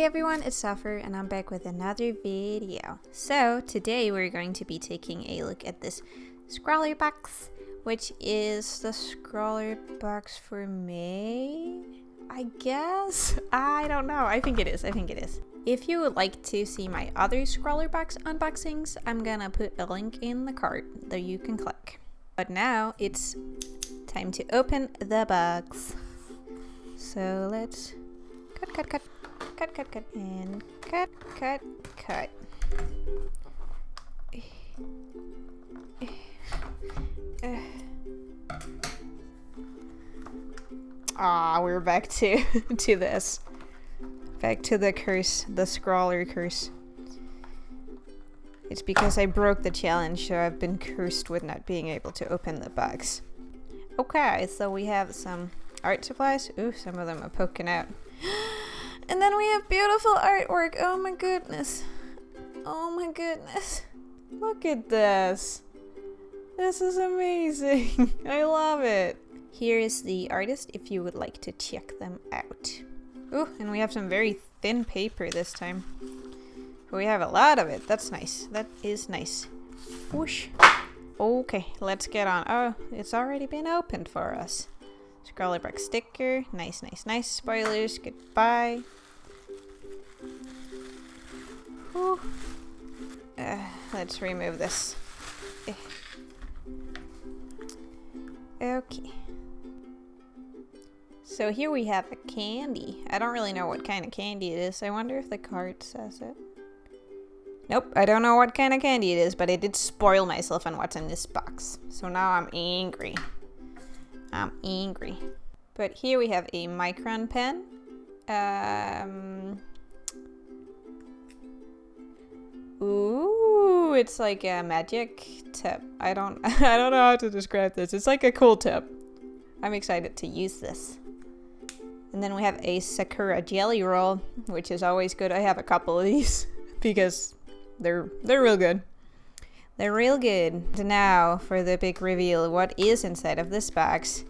Hey everyone, it's Suffer and I'm back with another video. So today we're going to be taking a look at this Scrawlr Box, which is the Scrawlr Box for May, I guess? I don't know. I think it is. If you would like to see my other Scrawlr Box unboxings, I'm gonna put a link in the card that you can click. But now it's time to open the box. So let's cut, and cut. We're back to this. Back to the curse, the Scrawlr curse. It's because I broke the challenge, so I've been cursed with not being able to open the box. Okay, so we have some art supplies. Ooh, some of them are poking out. And then we have beautiful artwork. Oh my goodness. Look at this. This is amazing. I love it. Here is the artist if you would like to check them out. Ooh, and we have some very thin paper this time. We have a lot of it. That's nice. That is nice. Whoosh. Okay, let's get on. Oh, it's already been opened for us. Scrawlr Box sticker. Nice. Spoilers. Goodbye. Whew. Let's remove this. Okay. So here we have a candy. I don't really know what kind of candy it is. I wonder if the card says it. Nope, I don't know what kind of candy it is, but I did spoil myself on what's in this box. So now I'm angry. But here we have a micron pen. Ooh, it's like a magic tip. I don't know how to describe this. It's like a cool tip. I'm excited to use this. And then we have a Sakura jelly roll, which is always good. I have a couple of these because they're real good. They're real good. Now for the big reveal, what is inside of this box?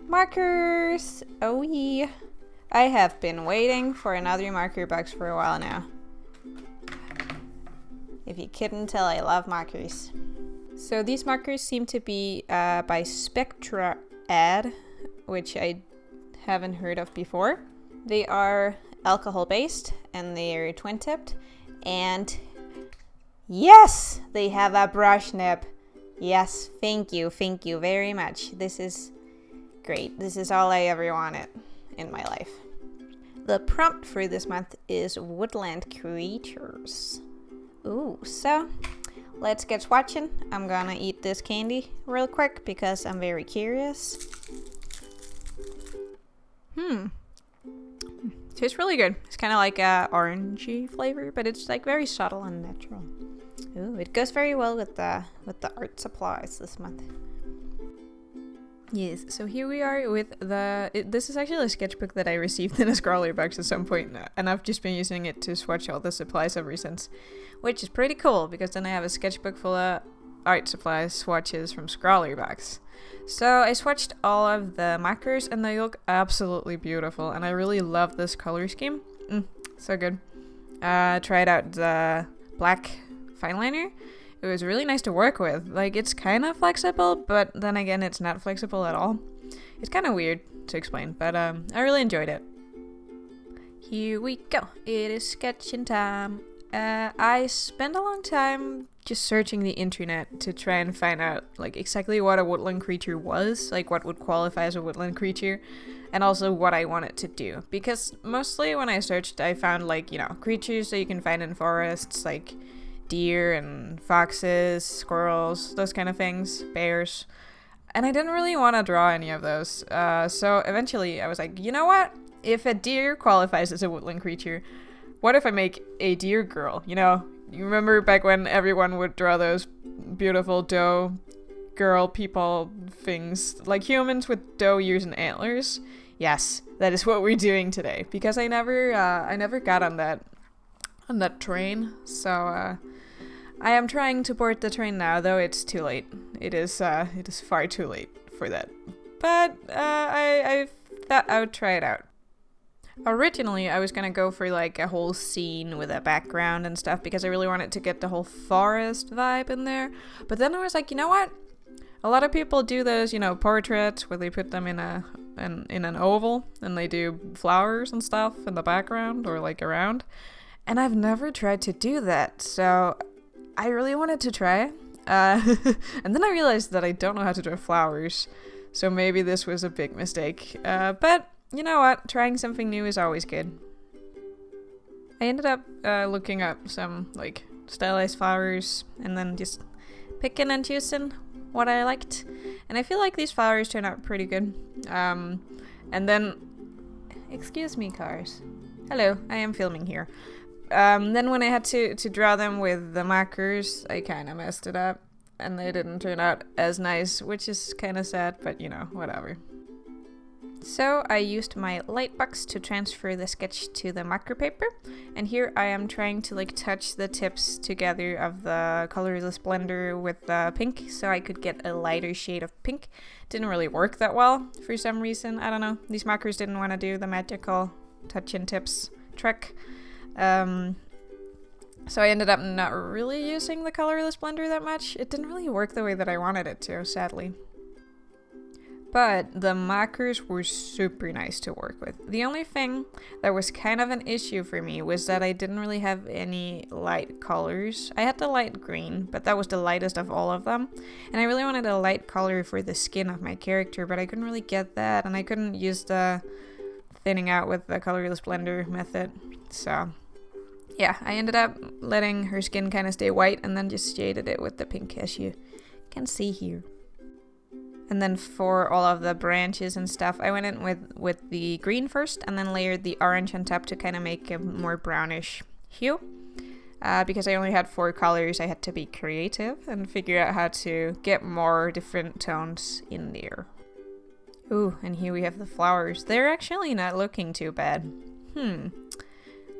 Markers! Oh yeah. I have been waiting for another marker box for a while now. If you couldn't tell, I love markers. So these markers seem to be by Spectra Ad, which I haven't heard of before. They are alcohol based and they are twin tipped. And yes, they have a brush nib. Yes, thank you very much. This is great. This is all I ever wanted in my life. The prompt for this month is Woodland creatures. Ooh, so let's get swatching. I'm gonna eat this candy real quick because I'm very curious. Tastes really good. It's kind of like a orangey flavor, but it's like very subtle and natural. Ooh, it goes very well with the art supplies this month. Yes, so here we are with this is actually a sketchbook that I received in a Scrawlr Box at some point, and I've just been using it to swatch all the supplies ever since, which is pretty cool because then I have a sketchbook full of art supplies swatches from Scrawlr Box. So I swatched all of the markers and they look absolutely beautiful, and I really love this color scheme. So good. Tried out the black fine liner. It was really nice to work with. Like, it's kind of flexible, but then again, it's not flexible at all. It's kind of weird to explain, but I really enjoyed it. Here we go. It is sketching time. I spent a long time just searching the internet to try and find out like exactly what a woodland creature was, like what would qualify as a woodland creature, and also what I wanted to do. Because mostly when I searched, I found like, creatures that you can find in forests, like deer and foxes, squirrels, those kind of things, bears. And I didn't really want to draw any of those. So eventually I was like, you know what? If a deer qualifies as a woodland creature, what if I make a deer girl? You remember back when everyone would draw those beautiful doe girl people things, like humans with doe ears and antlers? Yes, that is what we're doing today. Because I never got on that train. So I am trying to board the train now, though it's too late. It is far too late for that. But I thought I would try it out. Originally, I was gonna go for like a whole scene with a background and stuff because I really wanted to get the whole forest vibe in there. But then I was like, you know what? A lot of people do those, portraits where they put them in an oval and they do flowers and stuff in the background or like around. And I've never tried to do that, so I really wanted to try. And then I realized that I don't know how to draw flowers, so maybe this was a big mistake. But you know what? Trying something new is always good. I ended up looking up some like stylized flowers and then just picking and choosing what I liked. And I feel like these flowers turned out pretty good. And then, excuse me, cars. Hello, I am filming here. Then when I had to draw them with the markers, I kind of messed it up. And they didn't turn out as nice, which is kind of sad, but whatever. So I used my light box to transfer the sketch to the marker paper, and here I am trying to like touch the tips together of the colorless blender with the pink so I could get a lighter shade of pink. Didn't really work that well for some reason, I don't know. These markers didn't want to do the magical touch and tips trick. So I ended up not really using the colorless blender that much. It didn't really work the way that I wanted it to, sadly. But the markers were super nice to work with. The only thing that was kind of an issue for me was that I didn't really have any light colors. I had the light green, but that was the lightest of all of them. And I really wanted a light color for the skin of my character, but I couldn't really get that. And I couldn't use the thinning out with the colorless blender method. So yeah, I ended up letting her skin kind of stay white and then just shaded it with the pink, as you can see here. And then for all of the branches and stuff, I went in with the green first and then layered the orange on top to kind of make a more brownish hue. Because I only had 4 colors, I had to be creative and figure out how to get more different tones in there. Ooh, and here we have the flowers. They're actually not looking too bad.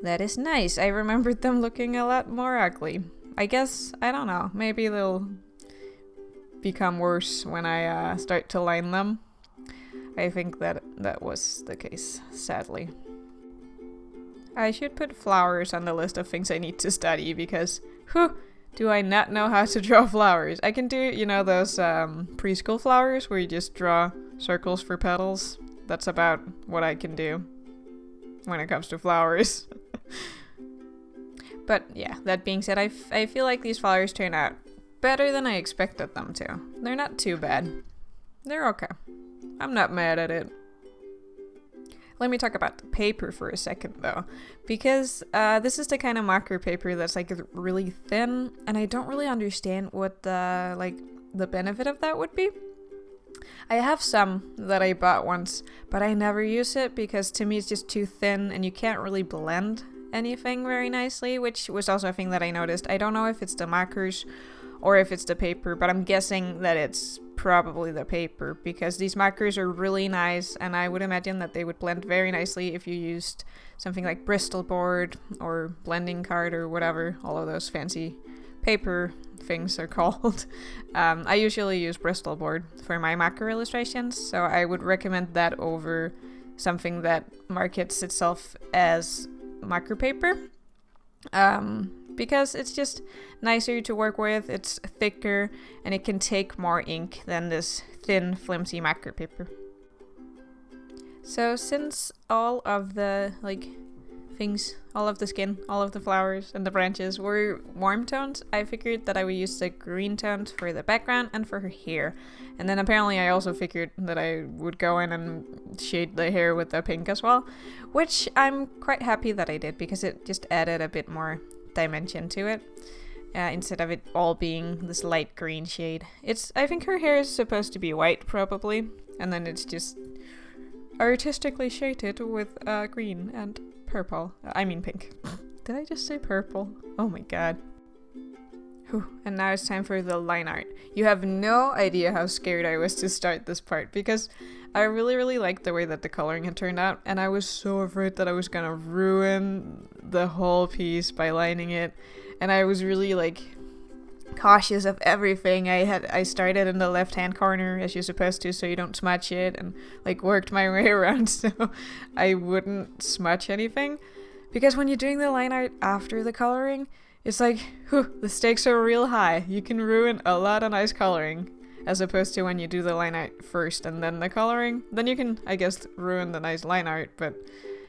That is nice. I remembered them looking a lot more ugly. I guess, I don't know, maybe they'll become worse when I start to line them. I think that was the case, sadly. I should put flowers on the list of things I need to study because, do I not know how to draw flowers. I can do, those preschool flowers where you just draw circles for petals. That's about what I can do when it comes to flowers. But yeah, that being said, I feel like these flowers turn out better than I expected them to. They're not too bad. They're okay. I'm not mad at it. Let me talk about the paper for a second though, because this is the kind of marker paper that's like really thin, and I don't really understand what the benefit of that would be. I have some that I bought once, but I never use it because to me it's just too thin and you can't really blend anything very nicely, which was also a thing that I noticed. I don't know if it's the markers or if it's the paper, but I'm guessing that it's probably the paper because these markers are really nice and I would imagine that they would blend very nicely if you used something like Bristol board or blending card or whatever all of those fancy paper things are called. I usually use Bristol board for my marker illustrations, so I would recommend that over something that markets itself as marker paper. Because it's just nicer to work with, it's thicker, and it can take more ink than this thin, flimsy marker paper. So since all of the things, all of the skin, all of the flowers and the branches were warm tones, I figured that I would use the green tones for the background and for her hair. And then apparently I also figured that I would go in and shade the hair with the pink as well, which I'm quite happy that I did because it just added a bit more dimension to it, instead of it all being this light green shade. I think her hair is supposed to be white probably, and then it's just artistically shaded with green and purple. I mean pink. Did I just say purple? Oh my god. Whew. And now it's time for the line art. You have no idea how scared I was to start this part because I really liked the way that the coloring had turned out, and I was so afraid that I was gonna ruin the whole piece by lining it, and I was really cautious of everything. I started in the left hand corner as you're supposed to, so you don't smudge it, and like worked my way around so I wouldn't smudge anything. Because when you're doing the line art after the coloring, it's like, whew, the stakes are real high. You can ruin a lot of nice coloring, as opposed to when you do the line art first and then the coloring. Then you can, I guess, ruin the nice line art, but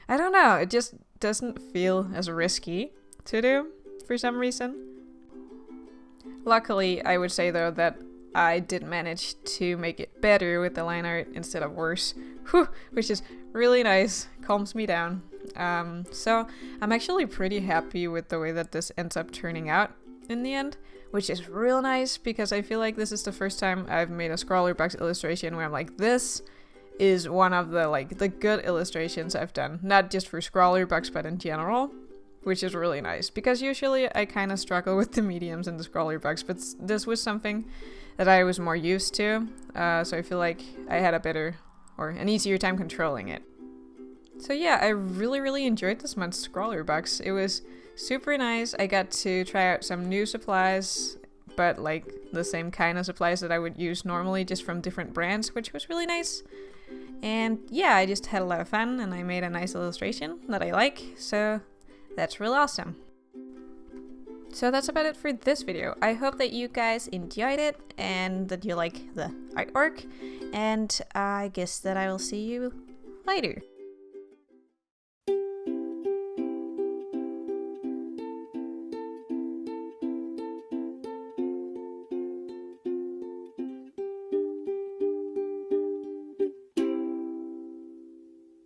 I don't know, it just doesn't feel as risky to do for some reason. Luckily, I would say though that I did manage to make it better with the line art instead of worse, which is really nice, calms me down. So I'm actually pretty happy with the way that this ends up turning out in the end, which is real nice because I feel like this is the first time I've made a Scrawlr Box illustration where I'm like, this is one of the good illustrations I've done, not just for Scrawlr Box but in general, which is really nice because usually I kind of struggle with the mediums in the Scrawlr Box, but this was something that I was more used to, so I feel like I had a better or an easier time controlling it. So yeah, I really enjoyed this month's Scrawlr Box. It was super nice. I got to try out some new supplies, but like the same kind of supplies that I would use normally, just from different brands, which was really nice. And yeah, I just had a lot of fun and I made a nice illustration that I like, so that's really awesome. So that's about it for this video. I hope that you guys enjoyed it and that you like the artwork, and I guess that I will see you later.